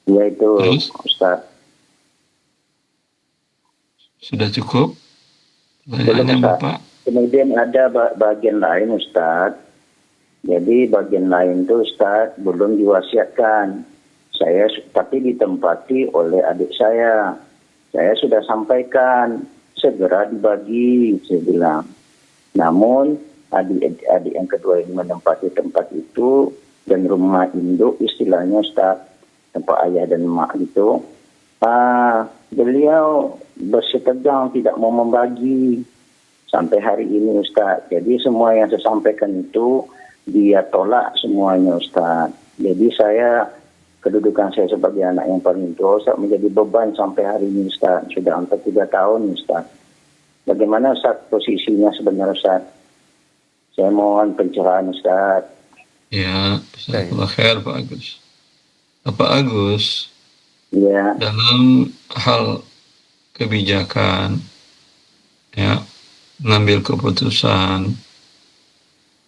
Ya itu, Terus? Ustaz. sudah cukup? Belum, Pertanyaannya Ustaz. Bapak? Kemudian ada bagian lain, Ustaz. Jadi bagian lain itu, Ustaz, belum diwasiatkan. Tapi ditempati oleh adik saya. Saya sudah sampaikan, segera dibagi, saya bilang. Namun adik yang kedua ini menempati tempat itu, dan rumah induk istilahnya, Ustaz, tempat ayah dan mak itu, beliau bersitegang tidak mau membagi sampai hari ini, Ustaz. Jadi semua yang saya sampaikan itu dia tolak semuanya, Ustaz. Jadi kedudukan saya sebagai anak yang paling tua, Ustaz, menjadi beban sampai hari ini, Ustaz. Sudah hampir 3 tahun, Ustaz. Bagaimana, Ustaz, posisinya sebenarnya, Ustaz? Saya mohon pencerahan, Ustaz. Ya, jazakallah khair Pak Agus. Pak Agus, Ya, dalam hal kebijakan, ya, mengambil keputusan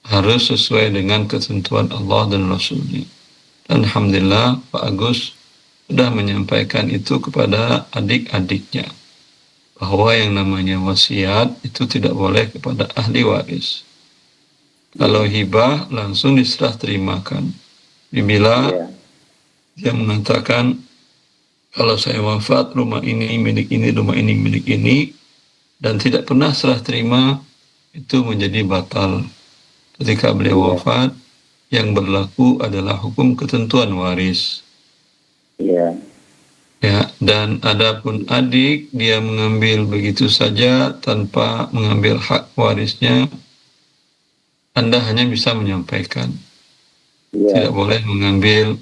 harus sesuai dengan ketentuan Allah dan Rasulnya. Dan alhamdulillah Pak Agus sudah menyampaikan itu kepada adik-adiknya, bahwa yang namanya wasiat itu tidak boleh kepada ahli waris. Kalau hibah langsung diserah terimakan. Bila ya, dia mengatakan, kalau saya wafat, rumah ini milik ini, rumah ini milik ini, dan tidak pernah serah terima, itu menjadi batal. Ketika beliau wafat, yang berlaku adalah hukum ketentuan waris. ya, Ya, dan adapun adik, dia mengambil begitu saja tanpa mengambil hak warisnya, Anda hanya bisa menyampaikan. ya, Tidak boleh mengambil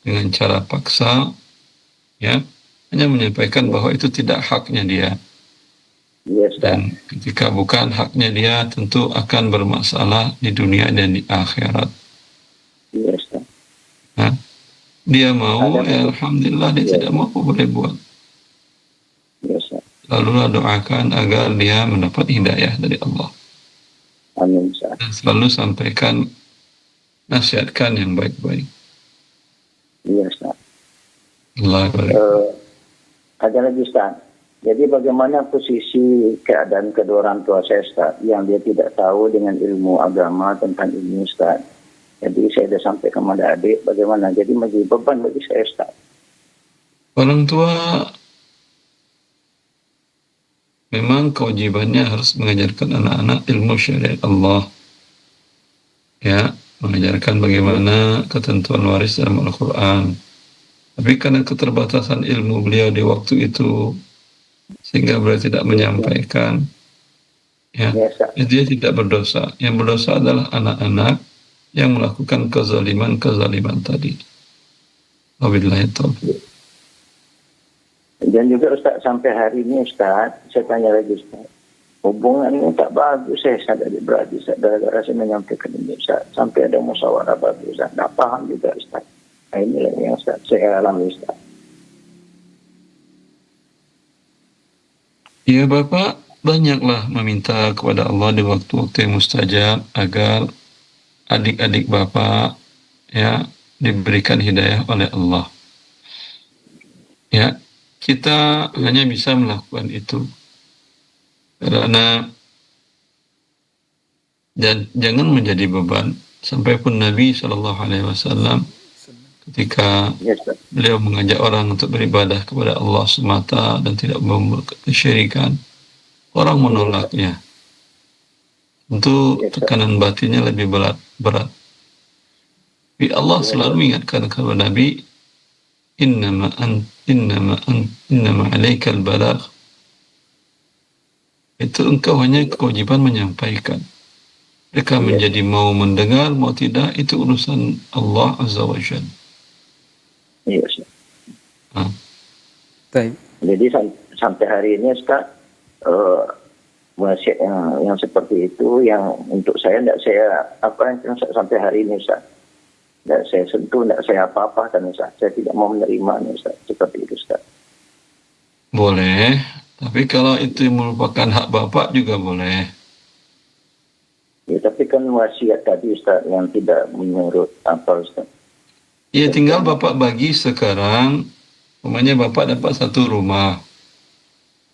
dengan cara paksa, ya, hanya menyampaikan bahwa itu tidak haknya dia. ya, Ustaz. Dan ketika bukan haknya dia, tentu akan bermasalah di dunia dan di akhirat. Ya, Ustaz. Nah, dia mau, Ada- alhamdulillah. Dia tidak mau, boleh buat. Ya, Ustaz. Lalu doakan agar dia mendapat hidayah dari Allah. Amin, Ustaz. Dan selalu sampaikan, nasihatkan yang baik-baik. Ya, Ustaz. Allah barik. Ada lagi, Ustaz. Jadi bagaimana posisi keadaan kedua orang tua saya, Ustaz, yang dia tidak tahu dengan ilmu agama tentang ini, Ustaz. Jadi saya sudah sampai kepada adik, bagaimana? Jadi menjadi beban bagi saya, Ustaz. Orang tua memang kewajibannya harus mengajarkan anak-anak ilmu syariat Allah. Ya, mengajarkan bagaimana ketentuan waris dalam Al-Quran. Tapi karena keterbatasan ilmu beliau di waktu itu, sehingga beliau tidak menyampaikan, ya, Ya, Ustaz. dia tidak berdosa. Yang berdosa adalah anak-anak yang melakukan kezaliman tadi. Wabillahi taufiq. Dan juga, Ustaz, sampai hari ini, Ustaz, saya tanya lagi, Ustaz. Hubungan ini tak bagus, saya adik beradik, Ustaz. Gara-gara saya menyampaikan ini, Ustaz. Sampai ada musyawarah bagus, Ustaz. Tak paham juga, Ustaz. Nah, inilah yang Ustaz, saya alami, Ustaz. Ya Bapak, banyaklah meminta kepada Allah di waktu-waktu yang mustajab agar adik-adik Bapak, ya, diberikan hidayah oleh Allah. Ya, kita hanya bisa melakukan itu. Karena dan jangan menjadi beban. Sampai pun Nabi SAW ketika Ya Ustaz. beliau mengajak orang untuk beribadah kepada Allah semata dan tidak membuat kesyirikan, orang menolaknya. Tentu Ya, Ustaz. tekanan batinnya lebih berat. Tapi Allah selalu mengingatkan kepada Nabi, innama alaikal balagh. Itu engkau hanya kewajiban menyampaikan. Mereka menjadi mau mendengar, mau tidak, itu urusan Allah Azza wa Jalla. Iya Ustaz. Baik. Jadi sampai hari ini Ustaz, masih yang seperti itu, yang untuk saya tidak saya sampai hari ini Ustaz, tidak saya sentuh, tidak saya apa-apa kan Ustaz. Saya tidak mau menerima Ustaz, seperti itu Ustaz. Boleh, tapi kalau itu merupakan hak bapak juga boleh. Ya, tapi kan wasiat tadi Ustaz yang tidak menurut apa Ustaz. Ya tinggal bapak bagi sekarang, umpamanya bapak dapat satu rumah.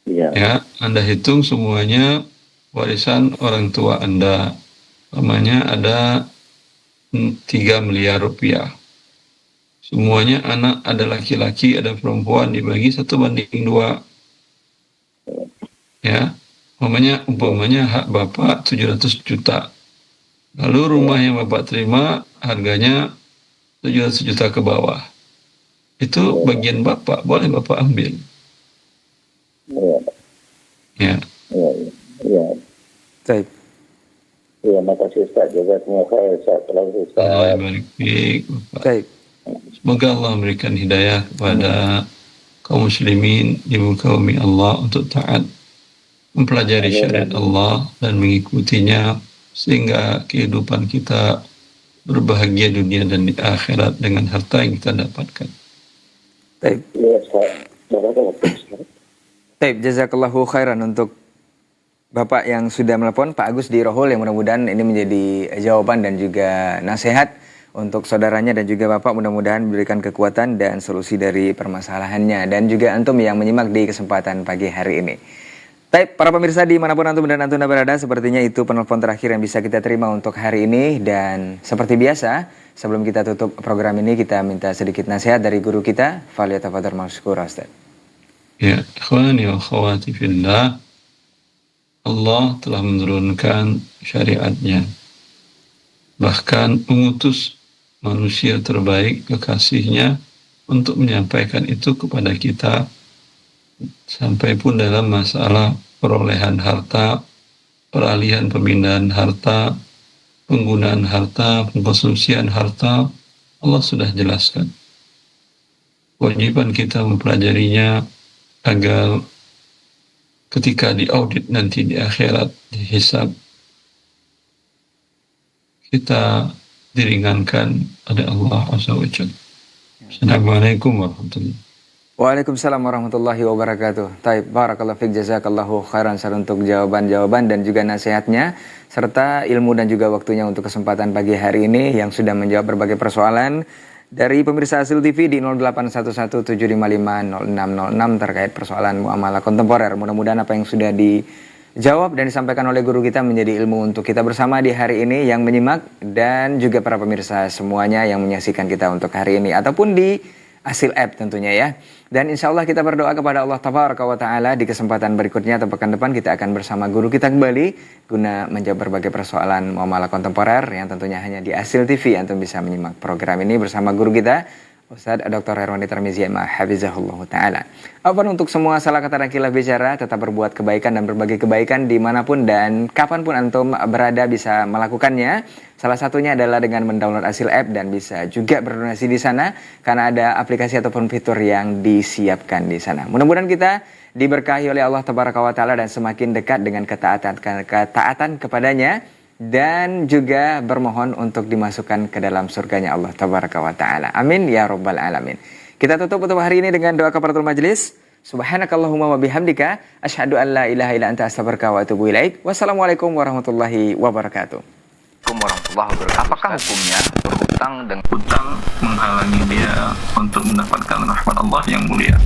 Iya. Ya, Anda hitung semuanya warisan orang tua Anda. Umpamanya ada 3 miliar rupiah. Semuanya anak, ada laki-laki, ada perempuan, dibagi 1:2. Ya, umpamanya hak bapak 700 juta. Lalu rumah yang bapak terima harganya 700 juta ke bawah. Itu bagian bapak, boleh bapak ambil. Iya. Ya. Iya. Iya. Baik. Iya, makasih Ustaz. Jazakumullah khair Ustaz. Selalu Ustaz. Allah barik fiik, Bapak. Baik. Semoga Allah memberikan hidayah kepada kaum muslimin di muka bumi Allah untuk taat, mempelajari syariat Allah dan mengikutinya sehingga kehidupan kita berbahagia dunia dan di akhirat dengan harta yang kita dapatkan. Baik. Iya Ustaz. Barakallahu Ustaz. Baik, jazakallahu khairan untuk Bapak yang sudah melepon, Pak Agus di Rohul, yang mudah-mudahan ini menjadi jawaban dan juga nasihat untuk saudaranya dan juga Bapak, mudah-mudahan memberikan kekuatan dan solusi dari permasalahannya, dan juga antum yang menyimak di kesempatan pagi hari ini. Baik, para pemirsa dimanapun antum dan antuna berada, sepertinya itu penelpon terakhir yang bisa kita terima untuk hari ini. Dan seperti biasa, sebelum kita tutup program ini, kita minta sedikit nasihat dari guru kita. Falyatafadhal mashkura, Ustaz. Ya, ikhwani wa akhwati fillah, Allah telah menurunkan syariatnya, bahkan mengutus manusia terbaik kekasihnya untuk menyampaikan itu kepada kita, sampai pun dalam masalah perolehan harta, peralihan pemindahan harta, penggunaan harta, pengkonsumsian harta, Allah sudah jelaskan. Kewajiban kita mempelajarinya agar ketika diaudit nanti di akhirat, dihisab, kita diringankan oleh Allah Azza wa Jalla. Assalamualaikum warahmatullahi wabarakatuh. Waalaikumsalam warahmatullahi wabarakatuh. Taib, barakallahu fiik, jazakallahu khairan untuk jawaban-jawaban dan juga nasihatnya, serta ilmu dan juga waktunya untuk kesempatan pagi hari ini yang sudah menjawab berbagai persoalan dari pemirsa Asil TV di 081175500606 terkait persoalan muamalah kontemporer. Mudah-mudahan apa yang sudah dijawab dan disampaikan oleh guru kita menjadi ilmu untuk kita bersama di hari ini yang menyimak, dan juga para pemirsa semuanya yang menyaksikan kita untuk hari ini ataupun di Asil App tentunya ya. Dan insya Allah kita berdoa kepada Allah Tabaraka wa Ta'ala di kesempatan berikutnya atau pekan depan kita akan bersama guru kita kembali guna menjawab berbagai persoalan muamalah kontemporer yang tentunya hanya di Asil TV. Antum bisa menyimak program ini bersama guru kita Ustaz Dr. Herwani Tarmizi Hafizahullah Ta'ala. Apa untuk semua salah kata dan khilaf bicara, tetap berbuat kebaikan dan berbagi kebaikan dimanapun dan kapanpun antum berada bisa melakukannya. Salah satunya adalah dengan mendownload Asil App dan bisa juga berdonasi di sana karena ada aplikasi ataupun fitur yang disiapkan di sana. Mudah-mudahan kita diberkahi oleh Allah Tabaraka wa Ta'ala dan semakin dekat dengan ketaatan kepadanya, dan juga bermohon untuk dimasukkan ke dalam surganya Allah Tabaraka wa Ta'ala. Amin ya rabbal alamin. Kita tutup untuk hari ini dengan doa kafaratul majelis. Subhanakallahumma wa bihamdika asyhadu an la ilaha illa anta astaghfiruka wa atubu ilaik. Wassalamualaikum warahmatullahi wabarakatuh. Warahmatullahi wabarakatuh. Apakah hukumnya berhutang dengan Hutang menghalangi dia untuk mendapatkan rahmat Allah yang mulia.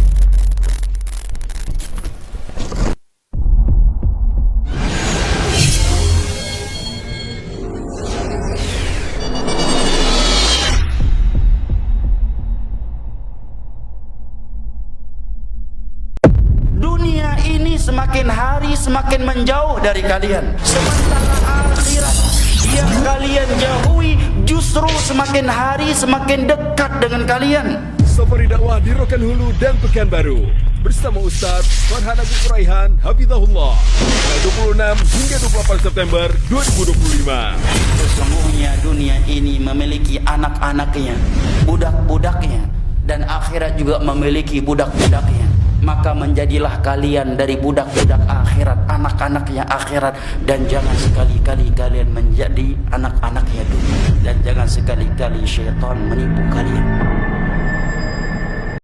semakin menjauh dari kalian, sementara akhirat yang kalian jauhi justru semakin hari semakin dekat dengan kalian. Safari dakwah di Rokan Hulu dan Pekanbaru bersama Ustaz Farhan Abu Raihan Hafizahullah, tanggal 26 hingga 28 September 2025. Sesungguhnya dunia ini memiliki anak-anaknya, budak-budaknya, dan akhirat juga memiliki budak-budaknya. Maka menjadilah kalian dari budak-budak akhirat, anak-anaknya akhirat, dan jangan sekali-kali kalian menjadi anak-anaknya dunia, dan jangan sekali-kali syaitan menipu kalian.